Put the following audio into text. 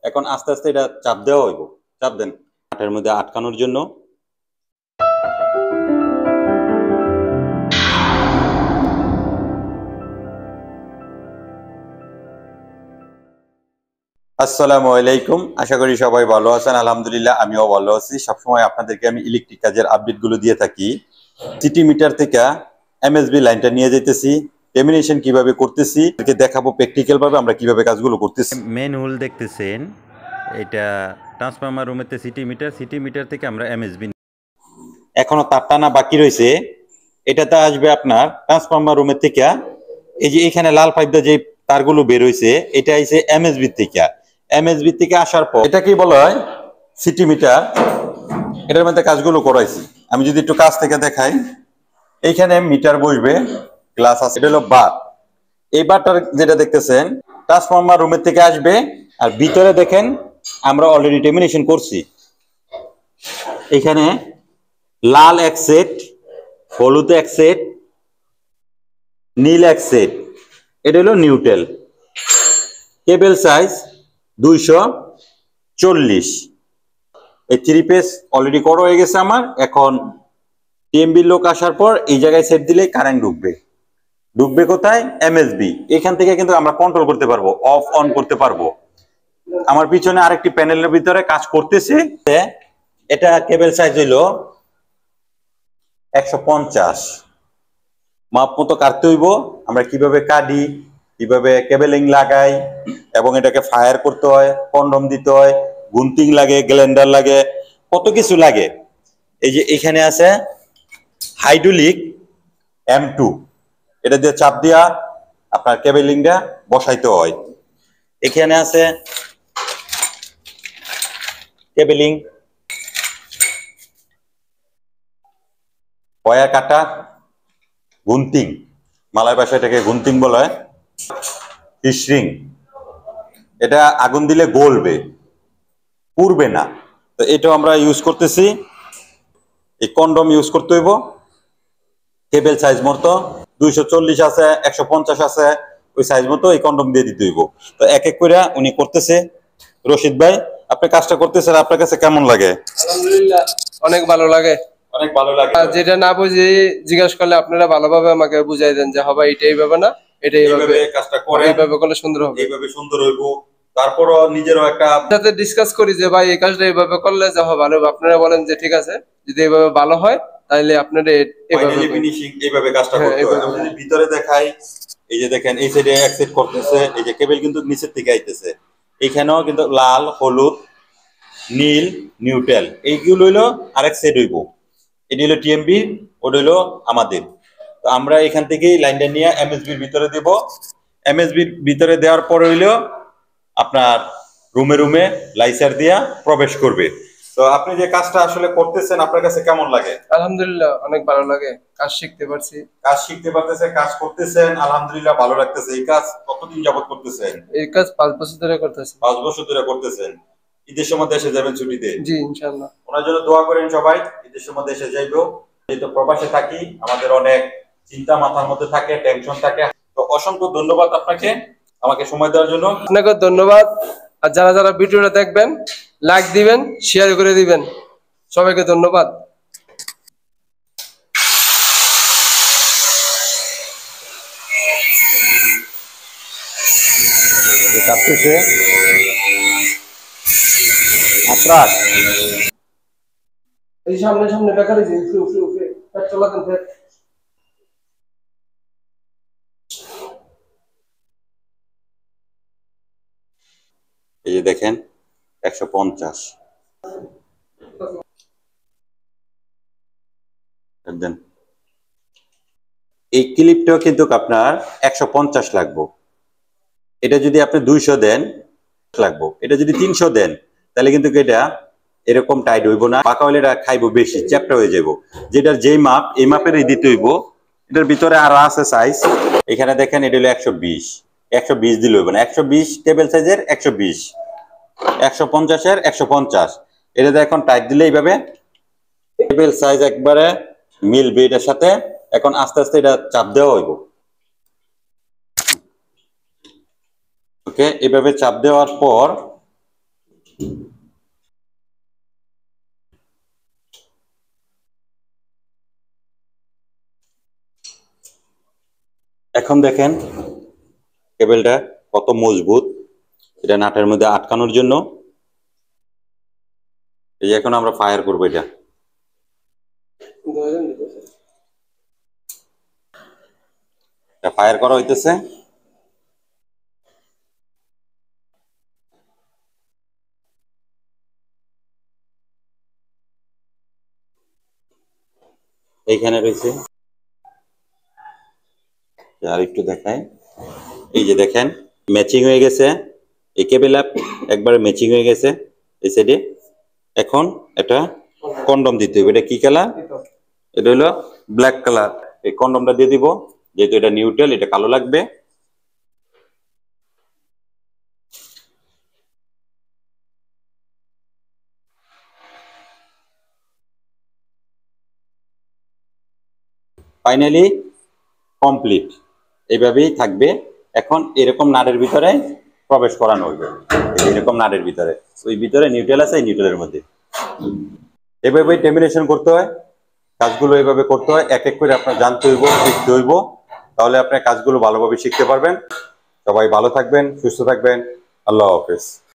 এখন আস্তে আস্তে এটা চাপ দেওয়া হইব। চাপ দেন কাঠের মধ্যে আটকানোর জন্য। আসসালামু আলাইকুম, আশা করি সবাই ভালো আছেন। আলহামদুলিল্লাহ আমিও ভালো আছি। সবসময় আপনাদেরকে আমি ইলেকট্রিক কাজের আপডেটগুলো দিয়ে থাকি। সিটি মিটার থেকে এমএসবি লাইনটা নিয়ে যাইতেছি, টেমিনেশন কিভাবে করতেছি দেখাবো, প্র্যাকটিক্যাল ভাবে আমরা কিভাবে কাজগুলো করতেছি। মেন হোল দেখতেছেন, এটা ট্রান্সফরমার রুমেতে সিটি মিটার থেকে আমরা এমএসবি এখনো তার টানা বাকি রয়েছে। এটাতে আসবে আপনার ট্রান্সফরমার রুমের থেকে। এই যে এখানে লাল পাইপটা যে তারগুলো বের হইছে, এটা আইছে এমএসবি থেকে। এমএসবি থেকে আসার পর এটা কি বলা হয়, সিটি মিটার। এটার মধ্যে কাজগুলো করাইছি। আমি যদি একটু কাছ থেকে দেখাই, এইখানে মিটার বসবে, গ্লাস আছে, এটা হলো বার। এই বারটার যেটা দেখতেছেন ট্রান্সফরমার রুমের থেকে আসবে। আর ভিতরে দেখেন আমরা অলরেডি টেমিনেশন করছি। এখানে লাল এক সেট, হলুদ এক সেট, নীল এক সেট। এটা হলো নিউট্রাল। কেবল সাইজ 240। এই 3 পেজ অলরেডি করা হয়ে গেছে আমার। এখন টিএমবি লোক আসার পর এই জায়গায় সেট দিলে কারেন্ট ঢুকবে কোথায়, এমএসবি। এখান থেকে কিন্তু আমরা কন্ট্রোল করতে পারবো, অফ অন করতে পারবো। আমার পিছনে আরেকটি প্যানেলের ভিতরে কাজ করতেছে। এটা কেবল সাইজ হইল 150। মাপ মতো কাটতে হইব। আমরা কিভাবে কাটি, কিভাবে কেবেলিং লাগাই, এবং এটাকে ফায়ার করতে হয়, কন্ডম দিতে হয়, গুন্তিং লাগে, গ্যালেন্ডার লাগে, কত কিছু লাগে। এই যে এখানে আছে হাইড্রোলিক M2, এটা দিয়ে চাপ দিয়া আপনার কেবেলিংটা বসাইতে হয়। এখানে আছে কেবেলিং, ওয়্যার কাটা, গুন্তিং, মালয় ভাষায় এটাকে গুন্তিং বলা হয়। ফিশরিং, এটা আগুন দিলে গলবে, পুড়বে না। তো এটাও আমরা ইউজ করতেছি। এই কন্ডম ইউজ করতে হইব কেবল সাইজ মতো। 240 আছে, 150 আছে, ওই সাইজ মতো এই কন্ডম দিয়ে দিতে হইব। তো এক এক করে উনি করতেছে। রশিদ ভাই, আপনি কাজটা করতেছেন, আপনার কাছে কেমন লাগে? আলহামদুলিল্লাহ অনেক ভালো লাগে। অনেক ভালো লাগে। যেটা না বুঝি জিজ্ঞাসা করলে আপনারা ভালোভাবে আমাকে বুঝাই দেন যে হবে এটা এইভাবে না, এটা এইভাবে কাজটা করে, এইভাবে করলে সুন্দর হবে, এইভাবে সুন্দর হইব। তারপরও নিজেরও একটা সাথে ডিসকাস করি যে ভাই এই কাজটা এইভাবে করলে যা হবে ভালো হবে। আপনারা বলেন যে ঠিক আছে, যদি এইভাবে ভালো হয় তাহলে আপনারা এইভাবে ফিনিশিং এইভাবে কাজটা করতে হয়। আমি যদি ভিতরে দেখাই, এই যে দেখেন এই সাইডে এক সেট করতেছে, এই যে কেবল কিন্তু নিচের থেকে আইতেছে। এখানেও কিন্তু লাল, হলুদ, নীল, নিউট্রাল, এইগুলো হইলো আরেক সেট হইব। এটি হলো টিএমবি, ওটা হইলো আমাদের। তো আমরা এখান থেকেই লাইনটা নিয়ে এমএসবির ভিতরে দেব। এমএসবির ভিতরে দেওয়ার পরে হইলো আপনার রুমে রুমে লাইসার দিয়া প্রবেশ করবে। তো আপনি যে কাজটা আসলে করতেছেন, আপনার কাছে কেমন লাগে? আলহামদুলিল্লাহ অনেক ভালো লাগে, কাজ শিখতে পারছি। কাজ শিখতে পারতেছেন, কাজ করতেছেন, আলহামদুলিল্লাহ ভালো লাগতেছে। এই কাজ কতদিন যাবত করতেছেন? এই কাজ 5 বছর ধরে করতেছি। 5 বছর ধরে করতেছেন। ঈদের সময় দেশে যাবেন ছুটিতে? জি ইনশাআল্লাহ। ওনার জন্য দোয়া করেন সবাই, ঈদের সময় দেশে যাইবো। যেহেতু প্রবাসে থাকি, আমাদের অনেক চিন্তা মাথার মধ্যে থাকে, টেনশন থাকে। তো অসংখ্য ধন্যবাদ আপনাকে আমাকে সময় দেওয়ার জন্য। আপনাকে ধন্যবাদ। আর যারা যারা ভিডিওটা দেখবেন, লাইক দিবেন, শেয়ার করে দিবেন। সবাইকে ধন্যবাদ। কাটতেছে আপনার এই সামনে সামনে বেকার হয়েছে, উঠে উঠে উঠে চলা দেন ফের। এই যে দেখেন 150 দেন। এই ক্লিপটাও কিন্তু আপনার 150 লাগবে। এটা যদি আপনি 200 দেন লাগবে। এটা যদি 300 দেন তাহলে কিন্তু এটা এরকম টাইট হইব না, পাকা হইলে এটা খাইবো বেশি, চ্যাপটা হয়ে যাব। যেটার যেই মাপ, এই মাপেরই দিতে হইব। এটার ভিতরে আরো আছে সাইজ। এখানে দেখেন এটা হলো 120। 120 দিলে হইব না, 120 টেবিল সাইজের 120, 150 এর 150। এটা এখন টাইট দিলে এইভাবে টেবিল সাইজ একবারে মিলবে এটার সাথে। এখন আস্তে আস্তে এটা চাপ দেওয়া হইব। ওকে, এভাবে চাপ দেওয়ার পর এখন দেখেন কেবলটা কত মজবুত, এটা নাটের মধ্যে আটকানোর জন্য। এই যে এখন আমরা ফায়ার করবো, এটা ফায়ার করা হইতেছে। এইখানে রয়েছে, আর একটু দেখাই। এই যে দেখেন ম্যাচিং হয়ে গেছে, এই কেবল আপ একবারে ম্যাচিং হয়ে গেছে এই সাইডে। এখন এটা কন্ডম দিতে হবে। এটা কি কালার? এটা হলো ব্ল্যাক কালার। এই কন্ডমটা দিয়ে দিব, যেহেতু এটা নিউট্রাল, এটা কালো লাগবে। ফাইনালি কমপ্লিট, এইভাবেই থাকবে। এখন এরকম নাটের ভিতরে প্রবেশ করানো হইবে, এরকম নাটের ভিতরে, ওই ভিতরে নিউট্রাল আছে, এই নিউট্রালের মধ্যে এভাবে টেমিনেশন করতে হয়। কাজগুলো এইভাবে করতে হয়, এক এক করে আপনার জানতে হইব, শিখতে হইব, তাহলে আপনার কাজগুলো ভালোভাবে শিখতে পারবেন। সবাই ভালো থাকবেন, সুস্থ থাকবেন। আল্লাহ হাফেজ।